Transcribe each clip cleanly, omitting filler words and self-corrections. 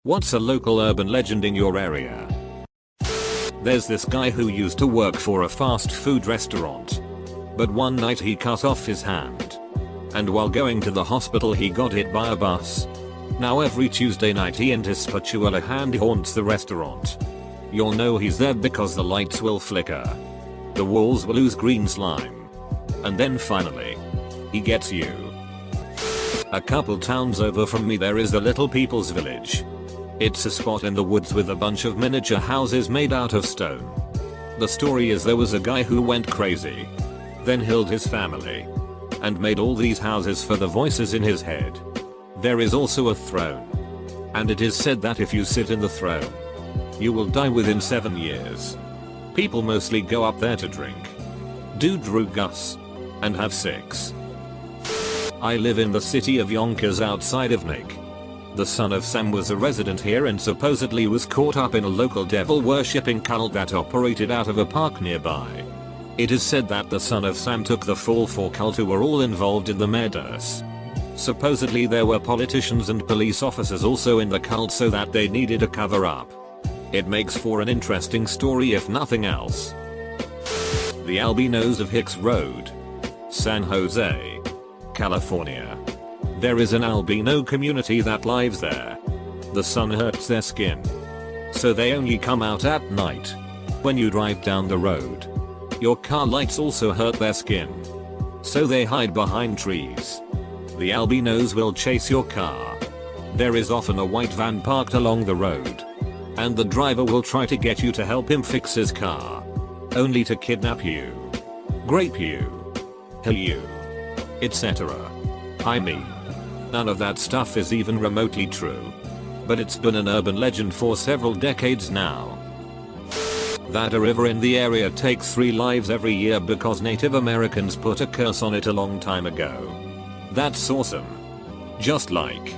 What's a local urban legend in your area? There's this guy who used to work for a fast food restaurant. But one night he cut off his hand. And while going to the hospital he got hit by a bus. Now every Tuesday night he and his spatula hand haunts the restaurant. You'll know he's there because the lights will flicker. The walls will ooze green slime. And then finally, he gets you. A couple towns over from me there is the Little People's Village. It's a spot in the woods with a bunch of miniature houses made out of stone. The story is there was a guy who went crazy. Then killed his family. And made all these houses for the voices in his head. There is also a throne. And it is said that if you sit in the throne, you will die within 7 years. People mostly go up there to drink, do drugs, and have sex. I live in the city of Yonkers outside of Nick. The son of Sam was a resident here and supposedly was caught up in a local devil worshipping cult that operated out of a park nearby. It is said that the son of Sam took the fall for cult who were all involved in the murders. Supposedly there were politicians and police officers also in the cult so that they needed a cover up. It makes for an interesting story if nothing else. The Albinos of Hicks Road, San Jose, California. There is an albino community that lives there. The sun hurts their skin, so they only come out at night. When you drive down the road, your car lights also hurt their skin, so they hide behind trees. The albinos will chase your car. There is often a white van parked along the road, and the driver will try to get you to help him fix his car, only to kidnap you, grape you, kill you, etc. I mean, none of that stuff is even remotely true. But it's been an urban legend for several decades now. That a river in the area takes 3 lives every year because Native Americans put a curse on it a long time ago. That's awesome. Just like,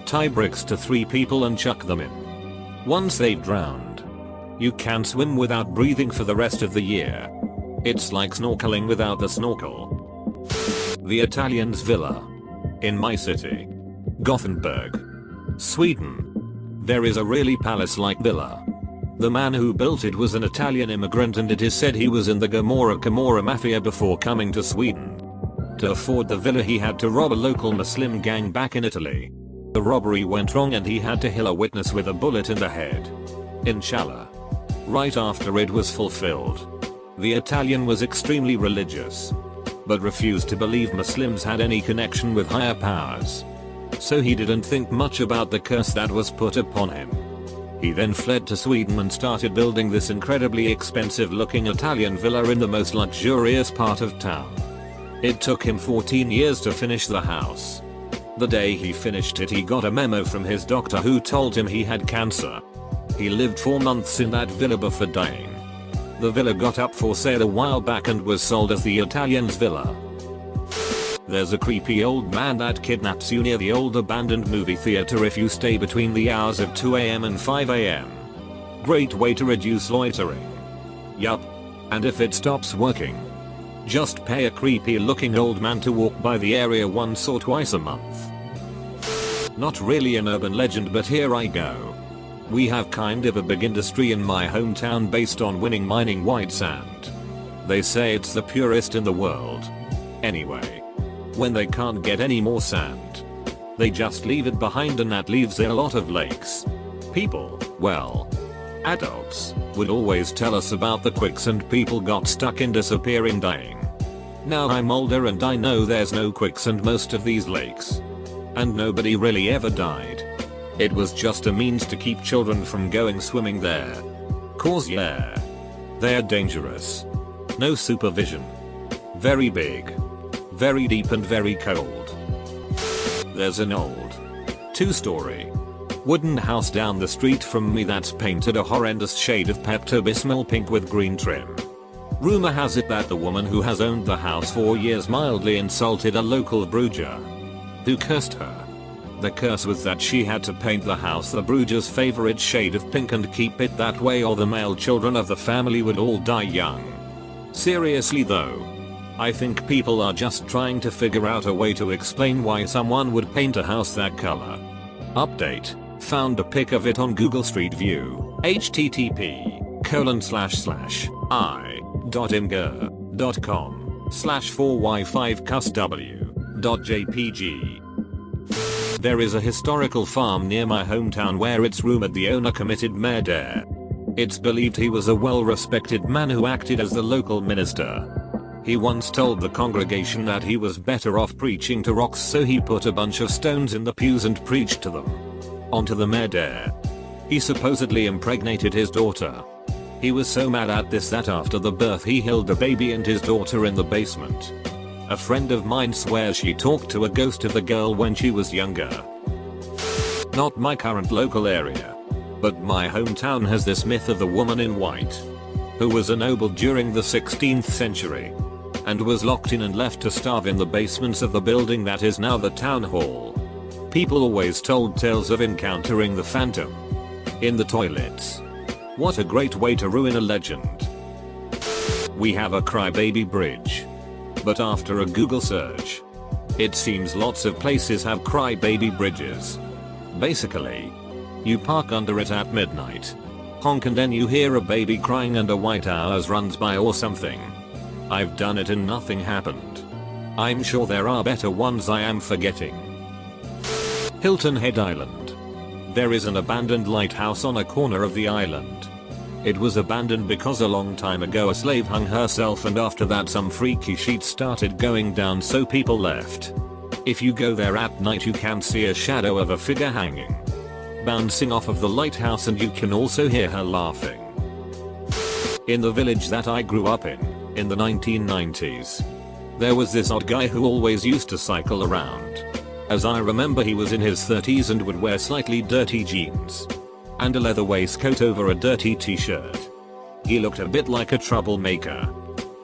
tie bricks to 3 people and chuck them in. Once they've drowned, you can swim without breathing for the rest of the year. It's like snorkeling without the snorkel. The Italian's Villa. In my city, Gothenburg, Sweden. There is a really palace-like villa. The man who built it was an Italian immigrant and it is said he was in the Camorra Mafia before coming to Sweden. To afford the villa he had to rob a local Muslim gang back in Italy. The robbery went wrong and he had to kill a witness with a bullet in the head. Inshallah. Right after it was fulfilled, the Italian was extremely religious, but refused to believe Muslims had any connection with higher powers. So he didn't think much about the curse that was put upon him. He then fled to Sweden and started building this incredibly expensive looking Italian villa in the most luxurious part of town. It took him 14 years to finish the house. The day he finished it he got a memo from his doctor who told him he had cancer. He lived 4 months in that villa before dying. The villa got up for sale a while back and was sold as the Italian's Villa. There's a creepy old man that kidnaps you near the old abandoned movie theater if you stay between the hours of 2 AM and 5 AM. Great way to reduce loitering. Yup. And if it stops working, just pay a creepy looking old man to walk by the area once or twice a month. Not really an urban legend, but here I go. We have kind of a big industry in my hometown based on mining white sand. They say it's the purest in the world. Anyway, when they can't get any more sand, they just leave it behind and that leaves a lot of lakes. People, well, adults, would always tell us about the quicksand people got stuck in disappearing dying. Now I'm older and I know there's no quicksand most of these lakes. And nobody really ever died. It was just a means to keep children from going swimming there. Cause yeah, they're dangerous. No supervision. Very big. Very deep and very cold. There's an old 2-story wooden house down the street from me that's painted a horrendous shade of Pepto-Bismol pink with green trim. Rumor has it that the woman who has owned the house for years mildly insulted a local bruiser, who cursed her. The curse was that she had to paint the house the bruiser's favorite shade of pink and keep it that way or the male children of the family would all die young. Seriously though, I think people are just trying to figure out a way to explain why someone would paint a house that color. Update. Found a pic of it on Google Street View. http://i.imgur.com/4y5cusw.jpg. There is a historical farm near my hometown where it's rumored the owner committed murder. It's believed he was a well-respected man who acted as the local minister. He once told the congregation that he was better off preaching to rocks, so he put a bunch of stones in the pews and preached to them. Onto the murder. He supposedly impregnated his daughter. He was so mad at this that after the birth he held the baby and his daughter in the basement. A friend of mine swears she talked to a ghost of the girl when she was younger. Not my current local area, but my hometown has this myth of the woman in white, who was ennobled during the 16th century, and was locked in and left to starve in the basements of the building that is now the town hall. People always told tales of encountering the phantom in the toilets. What a great way to ruin a legend. We have a crybaby bridge. But after a Google search, it seems lots of places have crybaby bridges. Basically, you park under it at midnight, honk, and then you hear a baby crying and a white hours runs by or something. I've done it and nothing happened. I'm sure there are better ones I am forgetting. Hilton Head Island. There is an abandoned lighthouse on a corner of the island. It was abandoned because a long time ago a slave hung herself, and after that some freaky shit started going down, so people left. If you go there at night you can see a shadow of a figure hanging, bouncing off of the lighthouse, and you can also hear her laughing. In the village that I grew up in the 1990s, there was this odd guy who always used to cycle around. As I remember, he was in his 30s and would wear slightly dirty jeans and a leather waistcoat over a dirty t-shirt. He looked a bit like a troublemaker,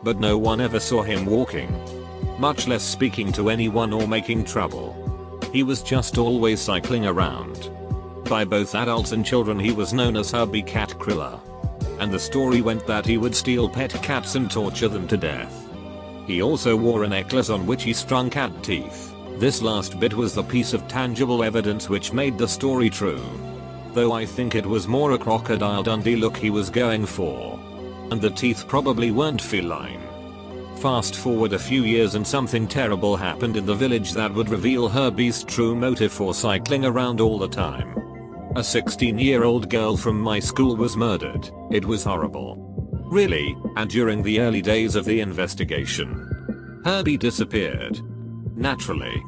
but no one ever saw him walking, much less speaking to anyone or making trouble. He was just always cycling around. By both adults and children he was known as Hubby Cat Kriller, and the story went that he would steal pet cats and torture them to death. He also wore a necklace on which he strung cat teeth. This last bit was the piece of tangible evidence which made the story true, though I think it was more a Crocodile Dundee look he was going for, and the teeth probably weren't feline. Fast forward a few years and something terrible happened in the village that would reveal Herbie's true motive for cycling around all the time. A 16-year-old girl from my school was murdered. It was horrible. Really, and during the early days of the investigation, Herbie disappeared. Naturally,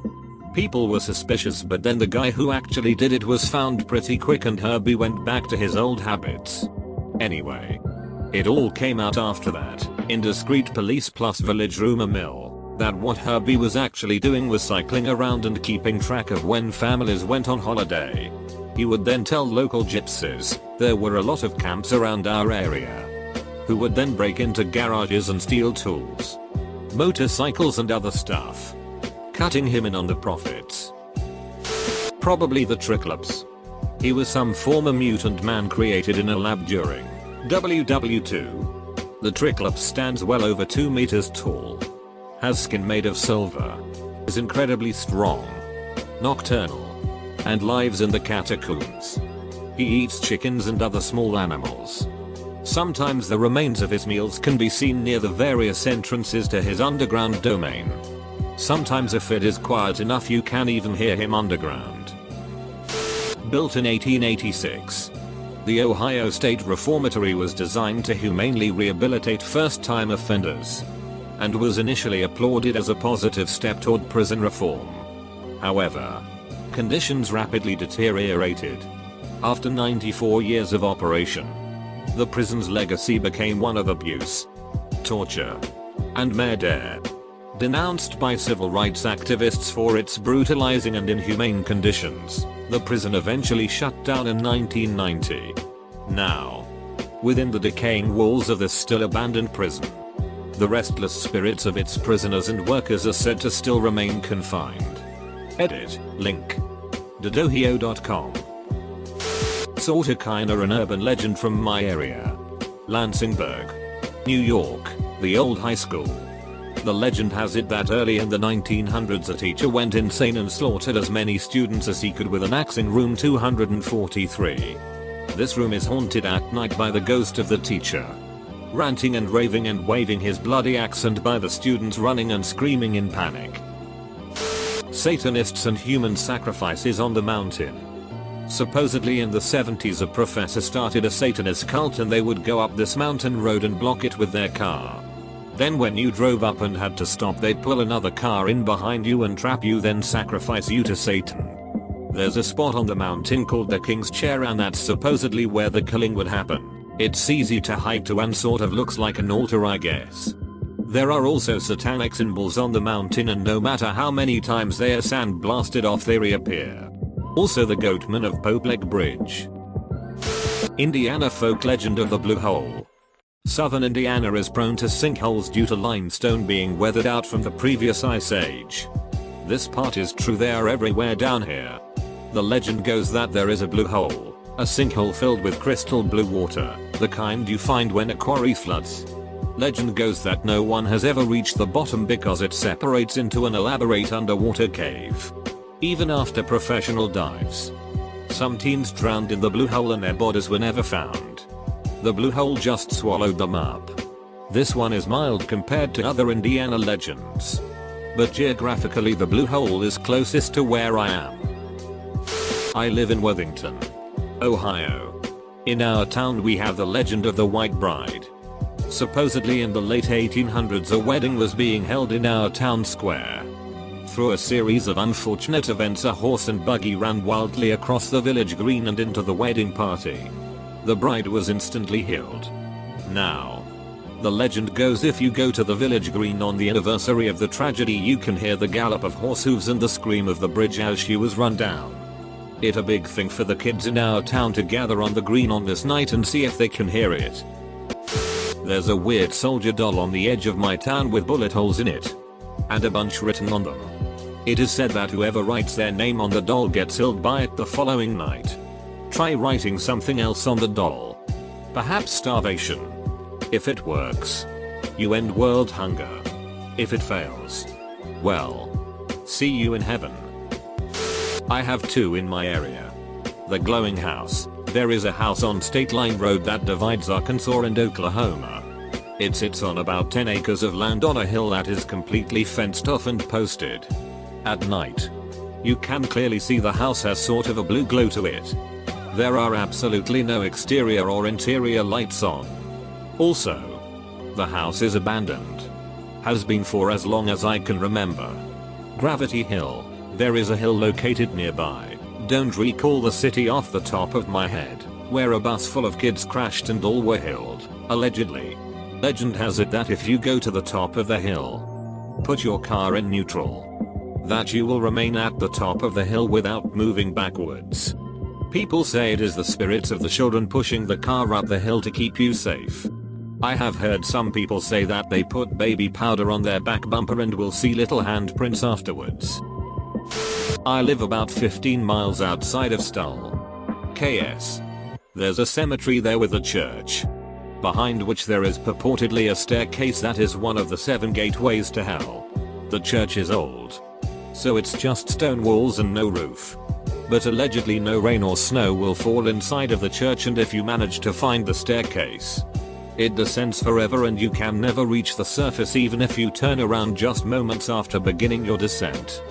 people were suspicious, but then the guy who actually did it was found pretty quick and Herbie went back to his old habits. Anyway, it all came out after that, in discreet police plus village rumor mill, that what Herbie was actually doing was cycling around and keeping track of when families went on holiday. He would then tell local gypsies there were a lot of camps around our area, who would then break into garages and steal tools, motorcycles and other stuff, cutting him in on the profits. Probably the Triclops. He was some former mutant man created in a lab during WW2. The Triclops stands well over 2 meters tall, has skin made of silver, is incredibly strong, nocturnal, and lives in the catacombs. He eats chickens and other small animals. Sometimes the remains of his meals can be seen near the various entrances to his underground domain. Sometimes if it is quiet enough you can even hear him underground. Built in 1886, the Ohio State Reformatory was designed to humanely rehabilitate first-time offenders, and was initially applauded as a positive step toward prison reform. However, conditions rapidly deteriorated. After 94 years of operation, the prison's legacy became one of abuse, torture, and murder. Denounced by civil rights activists for its brutalizing and inhumane conditions, the prison eventually shut down in 1990. Now, within the decaying walls of this still abandoned prison, the restless spirits of its prisoners and workers are said to still remain confined. Edit, link. Dodohio.com. Sorta kinda an urban legend from my area. Lansingburg, New York, the old high school The legend has it that early in the 1900s a teacher went insane and slaughtered as many students as he could with an axe in room 243. This room is haunted at night by the ghost of the teacher, ranting and raving and waving his bloody axe, and by the students running and screaming in panic. Satanists and human sacrifices on the mountain. Supposedly in the 70s a professor started a Satanist cult, and they would go up this mountain road and block it with their car. Then when you drove up and had to stop, they'd pull another car in behind you and trap you, then sacrifice you to Satan. There's a spot on the mountain called the King's Chair, and that's supposedly where the killing would happen. It's easy to hike to and sort of looks like an altar, I guess. There are also satanic symbols on the mountain, and no matter how many times they are sandblasted off they reappear. Also the Goatman of Popeleg Bridge. Indiana folk legend of the Blue Hole. Southern Indiana is prone to sinkholes due to limestone being weathered out from the previous ice age. This part is true, they are everywhere down here. The legend goes that there is a blue hole, a sinkhole filled with crystal blue water, the kind you find when a quarry floods. Legend goes that no one has ever reached the bottom because it separates into an elaborate underwater cave. Even after professional dives, some teens drowned in the blue hole and their bodies were never found. The blue hole just swallowed them up. This one is mild compared to other Indiana legends, but geographically the blue hole is closest to where I am. I live in Worthington, Ohio. In our town we have the legend of the White Bride. Supposedly in the late 1800s a wedding was being held in our town square. Through a series of unfortunate events a horse and buggy ran wildly across the village green and into the wedding party. The bride was instantly healed. Now, the legend goes if you go to the village green on the anniversary of the tragedy you can hear the gallop of horse hooves and the scream of the bridge as she was run down. It's a big thing for the kids in our town to gather on the green on this night and see if they can hear it. There's a weird soldier doll on the edge of my town with bullet holes in it, and a bunch written on them. It is said that whoever writes their name on the doll gets killed by it the following night. Try writing something else on the doll. Perhaps starvation. If it works, you end world hunger. If it fails, well, see you in heaven. I have two in my area. The glowing house. There is a house on State Line Road that divides Arkansas and Oklahoma. It sits on about 10 acres of land on a hill that is completely fenced off and posted. At night, you can clearly see the house has sort of a blue glow to it. There are absolutely no exterior or interior lights on. Also, the house is abandoned. Has been for as long as I can remember. Gravity Hill. There is a hill located nearby. Don't recall the city off the top of my head, where a bus full of kids crashed and all were healed, allegedly. Legend has it that if you go to the top of the hill, put your car in neutral, that you will remain at the top of the hill without moving backwards. People say it is the spirits of the children pushing the car up the hill to keep you safe. I have heard some people say that they put baby powder on their back bumper and will see little handprints afterwards. I live about 15 miles outside of Stull, KS. There's a cemetery there with a church, behind which there is purportedly a staircase that is one of the 7 gateways to hell. The church is old, so it's just stone walls and no roof. But allegedly no rain or snow will fall inside of the church, and if you manage to find the staircase, it descends forever and you can never reach the surface even if you turn around just moments after beginning your descent.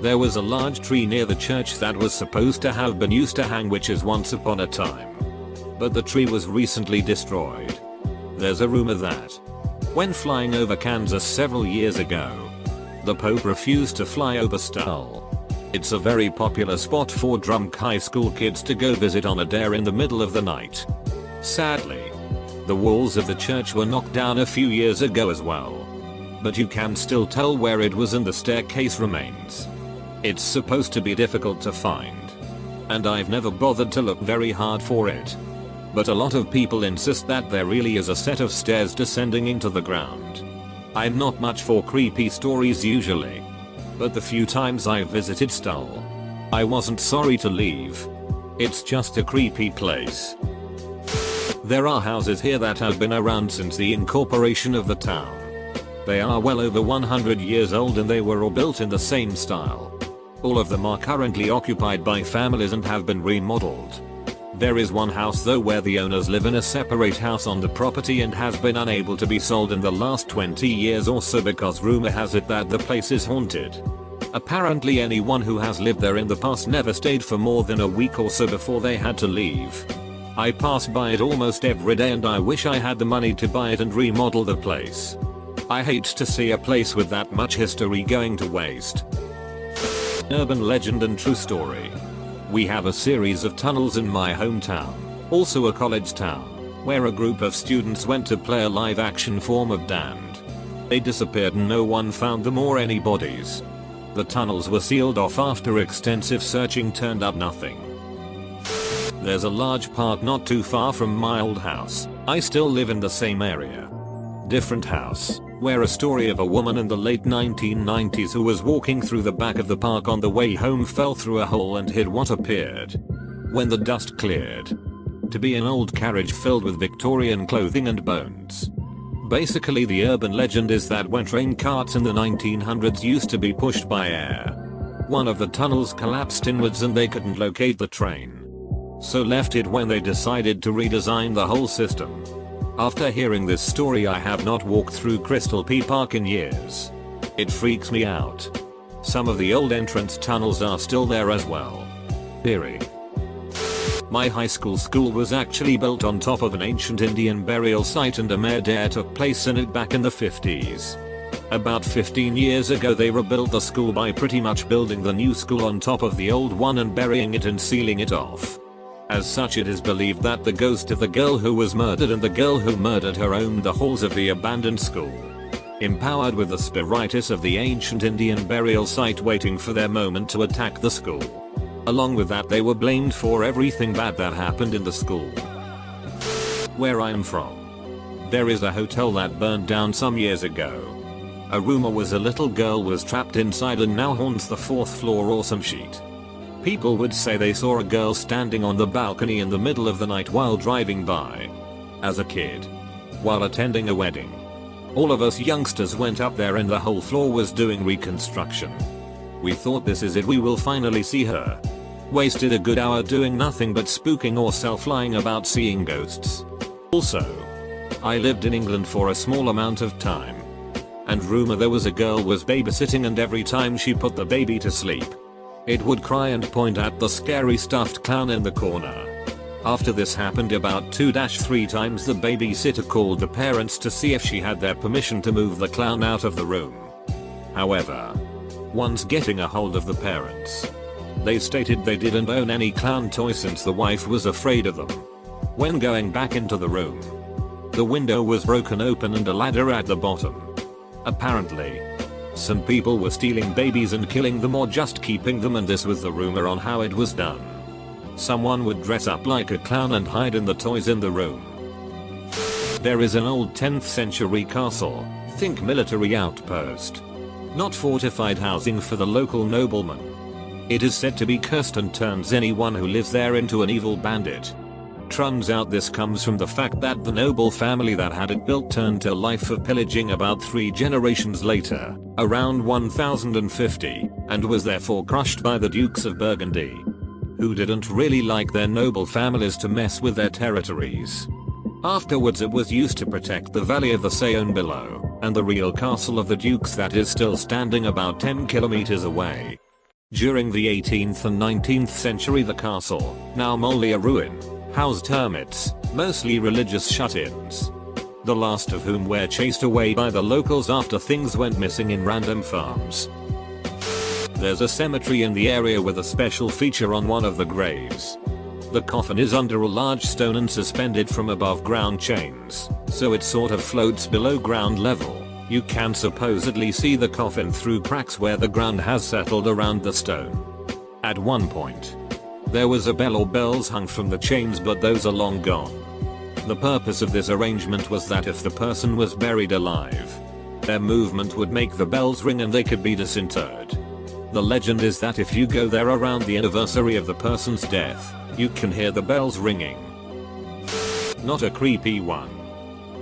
There was a large tree near the church that was supposed to have been used to hang witches once upon a time, but the tree was recently destroyed. There's a rumor that, when flying over Kansas several years ago, the Pope refused to fly over Stull. It's a very popular spot for drunk high school kids to go visit on a dare in the middle of the night. Sadly, the walls of the church were knocked down a few years ago as well, but you can still tell where it was and the staircase remains. It's supposed to be difficult to find, and I've never bothered to look very hard for it. But a lot of people insist that there really is a set of stairs descending into the ground. I'm not much for creepy stories usually, but the few times I've visited Stull, I wasn't sorry to leave. It's just a creepy place. There are houses here that have been around since the incorporation of the town. They are well over 100 years old and they were all built in the same style. All of them are currently occupied by families and have been remodeled. There is one house though where the owners live in a separate house on the property and has been unable to be sold in the last 20 years or so because rumor has it that the place is haunted. Apparently anyone who has lived there in the past never stayed for more than a week or so before they had to leave. I pass by it almost every day and I wish I had the money to buy it and remodel the place. I hate to see a place with that much history going to waste. Urban legend and true story. We have a series of tunnels in my hometown, also a college town, where a group of students went to play a live action form of Damned. They disappeared and no one found them or any bodies. The tunnels were sealed off after extensive searching turned up nothing. There's a large park not too far from my old house. I still live in the same area. Different house, where a story of a woman in the late 1990s who was walking through the back of the park on the way home fell through a hole and hid what appeared, when the dust cleared, to be an old carriage filled with Victorian clothing and bones. Basically the urban legend is that when train carts in the 1900s used to be pushed by air, one of the tunnels collapsed inwards and they couldn't locate the train, so left it when they decided to redesign the whole system. After hearing this story I have not walked through Crystal P Park in years. It freaks me out. Some of the old entrance tunnels are still there as well. Eerie. My high school was actually built on top of an ancient Indian burial site and a murder took place in it back in the 50s. About 15 years ago they rebuilt the school by pretty much building the new school on top of the old one and burying it and sealing it off. As such it is believed that the ghost of the girl who was murdered and the girl who murdered her owned the halls of the abandoned school. Empowered with the spiritus of the ancient Indian burial site waiting for their moment to attack the school. Along with that they were blamed for everything bad that happened in the school. Where I am from, there is a hotel that burned down some years ago. A rumor was a little girl was trapped inside and now haunts the 4th floor or some shit. People would say they saw a girl standing on the balcony in the middle of the night while driving by. As a kid, while attending a wedding, all of us youngsters went up there and the whole floor was doing reconstruction. We thought this is it, we will finally see her. Wasted a good hour doing nothing but spooking or self-lying about seeing ghosts. Also, I lived in England for a small amount of time. And rumor there was a girl was babysitting and every time she put the baby to sleep, it would cry and point at the scary stuffed clown in the corner. After this happened about 2-3 times the babysitter called the parents to see if she had their permission to move the clown out of the room. However, once getting a hold of the parents, they stated they didn't own any clown toy since the wife was afraid of them. When going back into the room, the window was broken open and a ladder at the bottom. Apparently, some people were stealing babies and killing them or just keeping them, and this was the rumor on how it was done. Someone would dress up like a clown and hide in the toys in the room. There is an old 10th century castle, think military outpost. Not fortified housing for the local noblemen. It is said to be cursed and turns anyone who lives there into an evil bandit. Turns out this comes from the fact that the noble family that had it built turned to a life of pillaging about 3 generations later, around 1050, and was therefore crushed by the Dukes of Burgundy, who didn't really like their noble families to mess with their territories. Afterwards it was used to protect the valley of the Saône below, and the real castle of the Dukes that is still standing about 10 kilometers away. During the 18th and 19th century the castle, now mainly a ruin, housed hermits, mostly religious shut-ins. The last of whom were chased away by the locals after things went missing in random farms. There's a cemetery in the area with a special feature on one of the graves. The coffin is under a large stone and suspended from above ground chains, so it sort of floats below ground level. You can supposedly see the coffin through cracks where the ground has settled around the stone. At one point, there was a bell or bells hung from the chains, but those are long gone. The purpose of this arrangement was that if the person was buried alive, their movement would make the bells ring and they could be disinterred. The legend is that if you go there around the anniversary of the person's death, you can hear the bells ringing. Not a creepy one,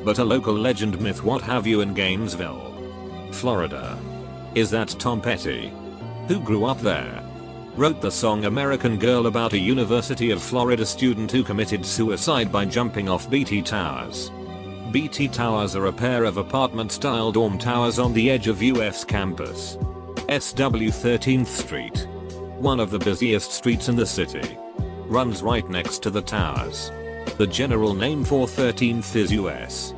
but a local legend myth what have you in Gainesville. Florida. Is that Tom Petty? Who grew up there? Wrote the song American Girl about a University of Florida student who committed suicide by jumping off BT Towers. BT Towers are a pair of apartment-style dorm towers on the edge of UF's campus. SW 13th Street, one of the busiest streets in the city, runs right next to the towers. The general name for 13th is US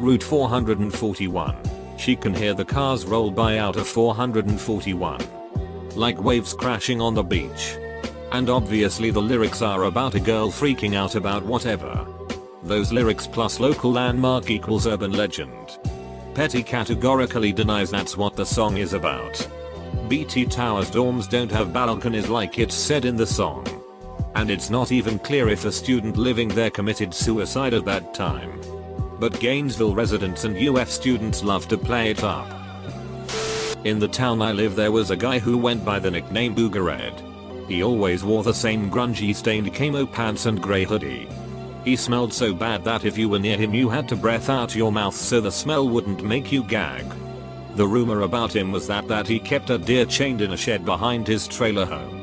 Route 441. She can hear the cars roll by out of 441. Like waves crashing on the beach. And obviously the lyrics are about a girl freaking out about whatever. Those lyrics plus local landmark equals urban legend. Petty categorically denies that's what the song is about. BT Towers dorms don't have balconies like it's said in the song. And it's not even clear if a student living there committed suicide at that time. But Gainesville residents and UF students love to play it up. In the town I live there was a guy who went by the nickname Boogerhead. He always wore the same grungy stained camo pants and grey hoodie. He smelled so bad that if you were near him you had to breath out your mouth so the smell wouldn't make you gag. The rumor about him was that he kept a deer chained in a shed behind his trailer home.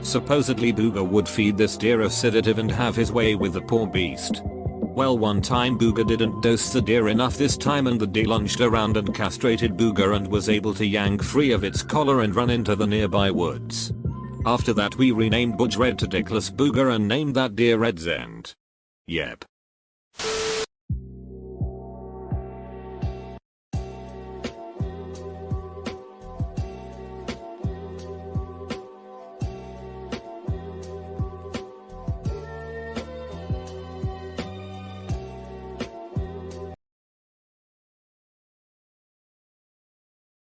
Supposedly Booger would feed this deer a sedative and have his way with the poor beast. Well, one time Booger didn't dose the deer enough this time and the deer lunged around and castrated Booger and was able to yank free of its collar and run into the nearby woods. After that we renamed Budge Red to Dickless Booger and named that deer Red's End. Yep.